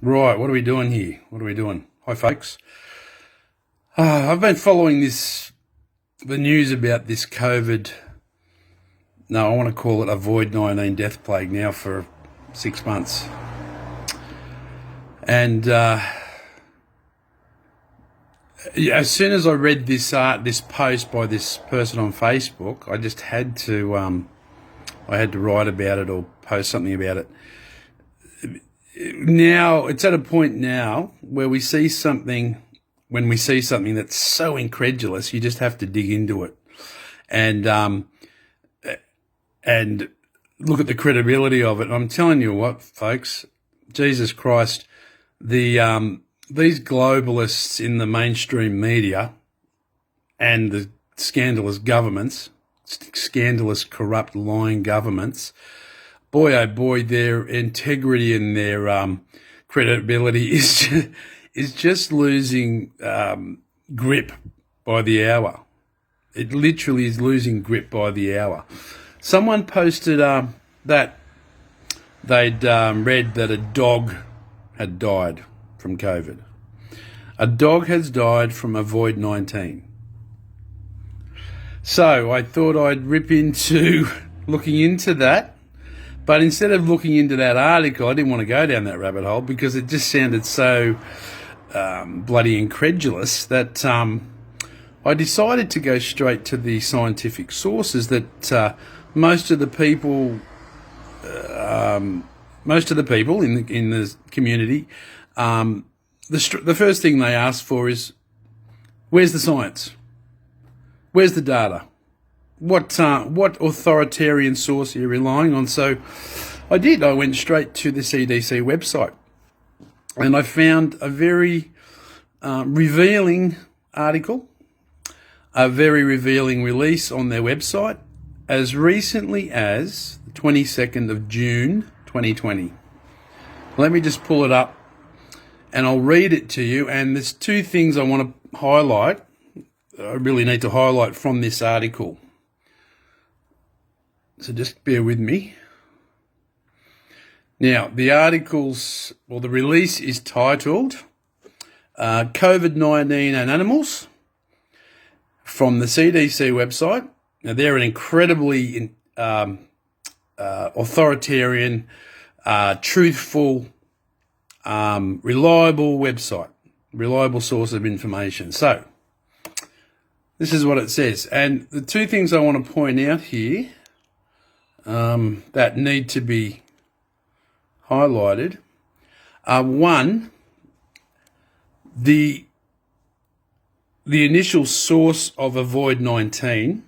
Right, what are we doing here? What are we doing? Hi, folks. I've been following the news about this COVID. No, I want to call it a Void-19 death plague now for 6 months. And as soon as I read this post by this person on Facebook, I just had to write about it or post something about it. Now it's at a point now where when we see something that's so incredulous, you just have to dig into it and look at the credibility of it. And I'm telling you what, folks, Jesus Christ, these globalists in the mainstream media and the scandalous governments, scandalous, corrupt, lying governments, boy, oh boy, their integrity and their credibility is just losing grip by the hour. It literally is losing grip by the hour. Someone posted that they'd read that a dog had died from COVID. A dog has died from a Void-19. So I thought I'd rip into looking into that. But instead of looking into that article, I didn't want to go down that rabbit hole because it just sounded so bloody incredulous that I decided to go straight to the scientific sources that most of the people in the community, the first thing they ask for is, where's the science? Where's the data? What authoritarian source are you relying on? So I did. I went straight to the CDC website and I found a very revealing article, a very revealing release on their website as recently as the 22nd of June, 2020. Let me just pull it up and I'll read it to you. And there's two things I want to highlight. I really need to highlight from this article. So just bear with me. Now, the release is titled COVID-19 and Animals from the CDC website. Now, they're an incredibly authoritarian, truthful, reliable website, reliable source of information. So, this is what it says. And the two things I want to point out here that need to be highlighted are, one, the initial source of a Void-19,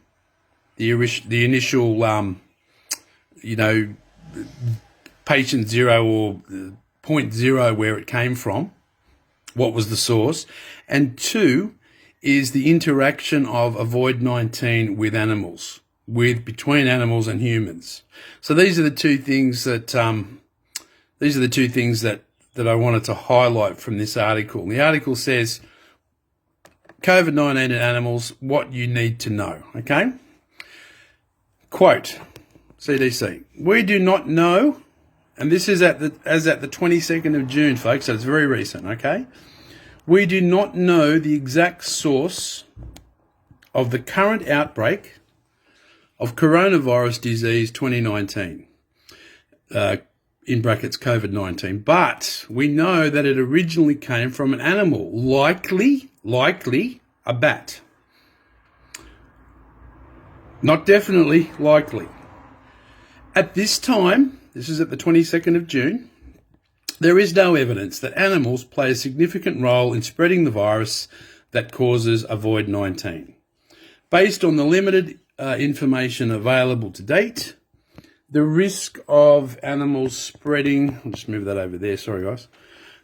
the initial patient zero or point zero where it came from, what was the source, and two is the interaction of a Void-19 with animals, between animals and humans. So these are the two things that I wanted to highlight from this article. The article says COVID-19 in animals, what you need to know. Okay. Quote, CDC: we do not know, and this is at the 22nd of June, folks. So it's very recent. Okay. We do not know the exact source of the current outbreak of coronavirus disease 2019, in brackets COVID-19, but we know that it originally came from an animal, likely a bat. Not definitely, likely. At this time, this is at the 22nd of June, there is no evidence that animals play a significant role in spreading the virus that causes a Void-19. Based on the limited information available to date, the risk of animals spreading, I'll just move that over there, sorry guys.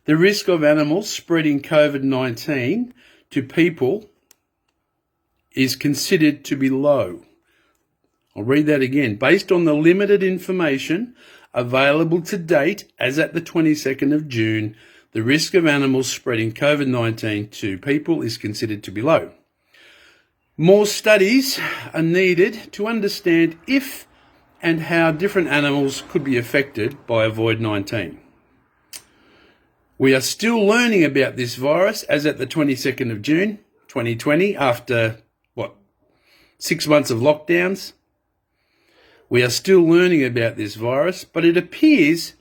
The risk of animals spreading COVID-19 to people is considered to be low. I'll read that again. Based on the limited information available to date, as at the 22nd of June, the risk of animals spreading COVID-19 to people is considered to be low. More studies are needed to understand if and how different animals could be affected by a Void-19. We are still learning about this virus as at the 22nd of June, 2020, after, 6 months of lockdowns. We are still learning about this virus, but it appears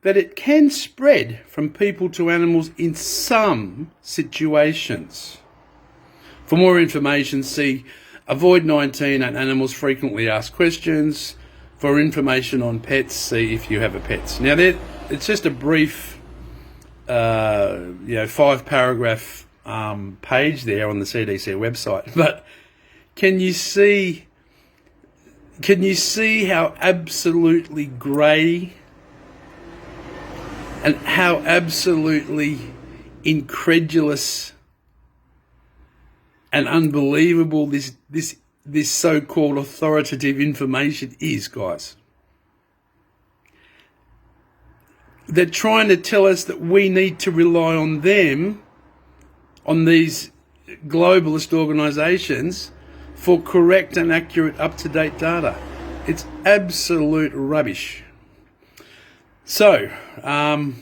that it can spread from people to animals in some situations. For more information, see Avoid 19 and Animals Frequently Asked Questions. For information on pets, see if you have a pet. Now, it's just a brief, 5-paragraph page there on the CDC website. But can you see how absolutely grey and how absolutely incredulous and unbelievable this so-called authoritative information is, guys? They're trying to tell us that we need to rely on them, on these globalist organisations, for correct and accurate, up-to-date data. It's absolute rubbish. So, I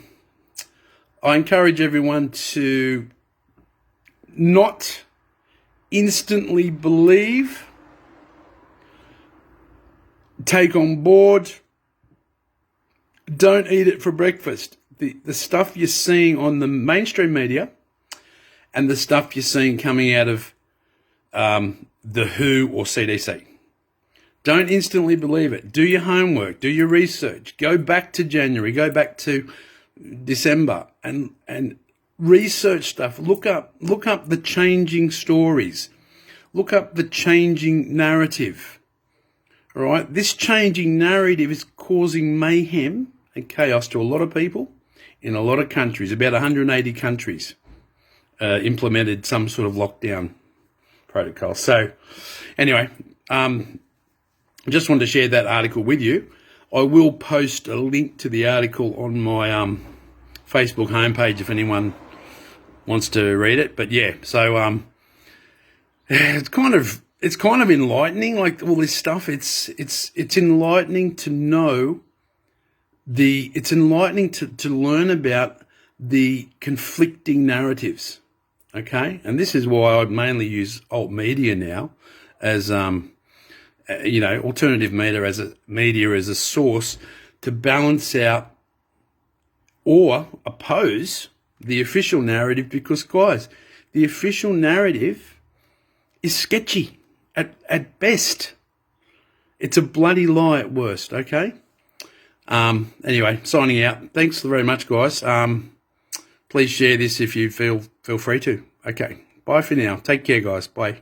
encourage everyone to not instantly believe, take on board, don't eat it for breakfast. The stuff you're seeing on the mainstream media and the stuff you're seeing coming out of the WHO or CDC. Don't instantly believe it. Do your homework, do your research, go back to January, go back to December and research stuff. Look up the changing stories. Look up the changing narrative. All right? This changing narrative is causing mayhem and chaos to a lot of people in a lot of countries. About 180 countries implemented some sort of lockdown protocol. So anyway, I just wanted to share that article with you. I will post a link to the article on my Facebook homepage if anyone wants to read it. But yeah, so it's kind of enlightening, like all this stuff. It's enlightening to know it's enlightening to learn about the conflicting narratives. Okay, and this is why I mainly use alt media now as alternative media as a source to balance out or oppose the official narrative, because, guys, the official narrative is sketchy at best. It's a bloody lie at worst, okay? Anyway, signing out. Thanks very much, guys. Please share this if you feel free to. Okay, bye for now. Take care, guys. Bye.